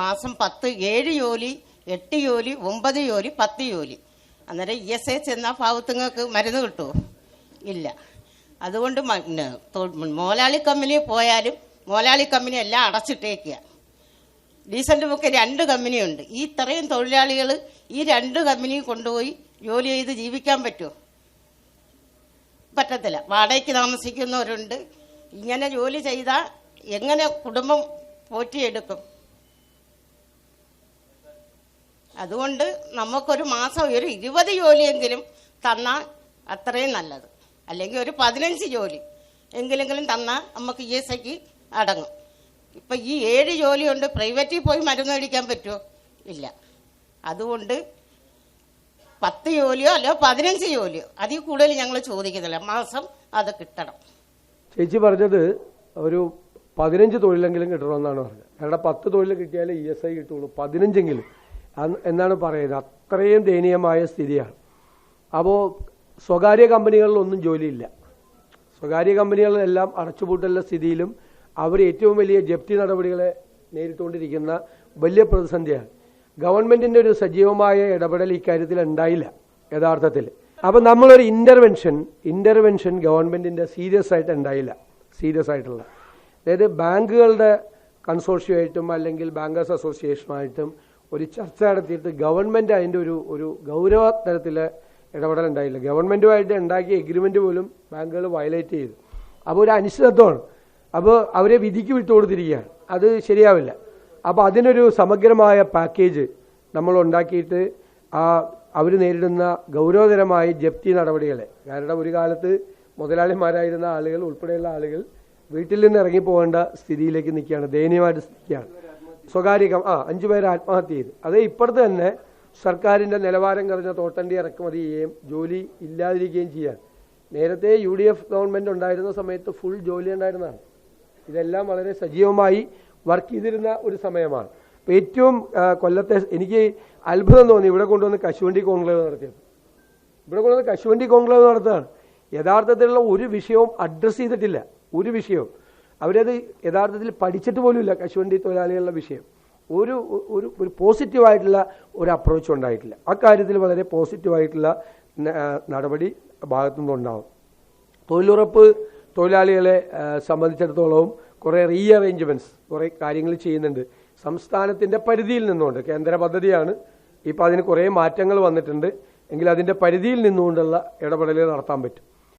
മാസം 10, 7 ജോലി, 8 ജോലി, 9 ജോലി, 10 ജോലി. അന്നേരം ESI ചെന്നാൽ പാവത്തുങ്ങൾക്ക് മരുന്ന് കിട്ടുമോ? ഇല്ല. അതുകൊണ്ട് മോലാളി കമ്പനി പോയാലും മോലാളി കമ്പനി എല്ലാം അടച്ചിട്ടേക്കുക. Decent book 2 കമ്പനിയുണ്ട്. ഈ ഇത്രയും തൊഴിലാളികൾ ഈ 2 കമ്പനിയും കൊണ്ടുപോയി ജോലി ചെയ്ത് ജീവിക്കാൻ പറ്റുമോ? പറ്റത്തില്ല. വാടകയ്ക്ക് താമസിക്കുന്നവരുണ്ട്. ഇങ്ങനെ ജോലി ചെയ്താൽ എങ്ങനെ കുടുംബം പോറ്റിയെടുക്കും? അതുകൊണ്ട് നമുക്കൊരു മാസം ഒരു 20 ജോലിയെങ്കിലും തന്നാൽ അത്രയും നല്ലത്. അല്ലെങ്കിൽ ഒരു 15 ജോലി എങ്കിലെങ്കിലും തന്നാൽ നമുക്ക് ESIക്ക് അടങ്ങും. ഇപ്പം ഈ 7 ജോലി കൊണ്ട് പ്രൈവറ്റിൽ പോയി മരുന്ന് മേടിക്കാൻ പറ്റുമോ? ഇല്ല. അതുകൊണ്ട് 10 ജോലിയോ അല്ലോ 15 ജോലിയോ അതിൽ കൂടുതൽ ഞങ്ങൾ ചോദിക്കുന്നില്ല. മാസം അത് കിട്ടണം. ചേച്ചി പറഞ്ഞത് ഒരു 15 തൊഴിലെങ്കിലും കിട്ടണമെന്നാണ് പറഞ്ഞത്. കാരണം 10 തൊഴിൽ കിട്ടിയാലേ ESI കിട്ടുള്ളൂ, 15എങ്കിലും എന്നാണ് പറയുന്നത്. അത്രയും ദയനീയമായ സ്ഥിതിയാണ്. അപ്പോൾ സ്വകാര്യ കമ്പനികളിലൊന്നും ജോലിയില്ല. സ്വകാര്യ കമ്പനികളെല്ലാം അടച്ചുപൂട്ടലുള്ള സ്ഥിതിയിലും അവർ ഏറ്റവും വലിയ ജപ്തി നടപടികളെ നേരിട്ടുകൊണ്ടിരിക്കുന്ന വലിയ പ്രതിസന്ധിയാണ്. ഗവൺമെൻറ്റിൻ്റെ ഒരു സജീവമായ ഇടപെടൽ ഇക്കാര്യത്തിൽ ഉണ്ടായില്ല യഥാർത്ഥത്തിൽ. അപ്പം നമ്മളൊരു ഇൻ്റർവെൻഷൻ ഗവൺമെൻറ്റിൻ്റെ സീരിയസ് ആയിട്ട് ഉണ്ടായില്ല. സീരിയസ് ആയിട്ടുള്ള, അതായത് ബാങ്കുകളുടെ കൺസോർഷ്യമായിട്ടും അല്ലെങ്കിൽ ബാങ്കേഴ്സ് അസോസിയേഷനുമായിട്ടും ഒരു ചർച്ച നടത്തിയിട്ട് ഗവൺമെൻറ് അതിൻ്റെ ഒരു ഗൗരവ തരത്തിലെ ഇടപെടൽ ഉണ്ടായില്ല. ഗവൺമെൻറ്റുമായിട്ട് ഉണ്ടാക്കിയ എഗ്രിമെൻ്റ് പോലും ബാങ്കുകൾ വയലേറ്റ് ചെയ്തു. അപ്പോൾ ഒരു അനിശ്ചിതത്വമാണ്. അപ്പോൾ അവരെ വിധിക്ക് വിട്ടുകൊടുത്തിരിക്കുകയാണ്. അത് ശരിയാവില്ല. അപ്പോൾ അതിനൊരു സമഗ്രമായ പാക്കേജ് നമ്മൾ ഉണ്ടാക്കിയിട്ട് അവർ നേരിടുന്ന ഗൗരവതരമായ ജപ്തി നടപടികളെ, കാരണം ഒരു കാലത്ത് മുതലാളിമാരായിരുന്ന ആളുകൾ ഉൾപ്പെടെയുള്ള ആളുകൾ വീട്ടിൽ നിന്ന് ഇറങ്ങിപ്പോകേണ്ട സ്ഥിതിയിലേക്ക് നിൽക്കുകയാണ്, ദയനീയമായിട്ട് നിൽക്കുകയാണ്. സ്വകാര്യ 5 പേര് ആത്മഹത്യ ചെയ്തു. അത് ഇപ്പോഴത്തെ തന്നെ സർക്കാരിൻ്റെ നിലവാരം കുറഞ്ഞ തോട്ടണ്ടി ഇറക്കുമതി ചെയ്യുകയും ജോലി ഇല്ലാതിരിക്കുകയും ചെയ്യാൻ. നേരത്തെ UDF ഗവൺമെൻറ് ഉണ്ടായിരുന്ന സമയത്ത് ഫുൾ ജോലി ഉണ്ടായിരുന്നതാണ്. ഇതെല്ലാം വളരെ സജീവമായി വർക്ക് ചെയ്തിരുന്ന ഒരു സമയമാണ്. അപ്പോൾ ഏറ്റവും കൊല്ലത്തെ എനിക്ക് അത്ഭുതം തോന്നി ഇവിടെ കൊണ്ടുവന്ന് കശുവണ്ടി കോൺക്ലേവ് നടത്തിയത്. ഇവിടെ കൊണ്ടുവന്ന് കശുവണ്ടി കോൺക്ലേവ് നടത്തുകയാണ്. യഥാർത്ഥത്തിലുള്ള ഒരു വിഷയവും അഡ്രസ്സ് ചെയ്തിട്ടില്ല. ഒരു വിഷയവും അവരത് യഥാർത്ഥത്തിൽ പഠിച്ചിട്ട് പോലുമില്ല. കശുവണ്ടി തൊഴിലാളികളുടെ വിഷയം ഒരു പോസിറ്റീവായിട്ടുള്ള ഒരു അപ്രോച്ച് ഉണ്ടായിട്ടില്ല. അക്കാര്യത്തിൽ വളരെ പോസിറ്റീവായിട്ടുള്ള നടപടി ഭാഗത്തുനിന്നുണ്ടാവും. തൊഴിലുറപ്പ് തൊഴിലാളികളെ സംബന്ധിച്ചിടത്തോളം കുറേ റീഅറേഞ്ച്മെൻറ്റ്സ്, കുറേ കാര്യങ്ങൾ ചെയ്യുന്നുണ്ട് സംസ്ഥാനത്തിൻ്റെ പരിധിയിൽ നിന്നുകൊണ്ട്. കേന്ദ്ര പദ്ധതിയാണ്. ഇപ്പോൾ അതിന് കുറേ മാറ്റങ്ങൾ വന്നിട്ടുണ്ട്. എങ്കിൽ അതിൻ്റെ പരിധിയിൽ നിന്നുകൊണ്ടുള്ള ഇടപെടലുകൾ നടത്താൻ പറ്റും.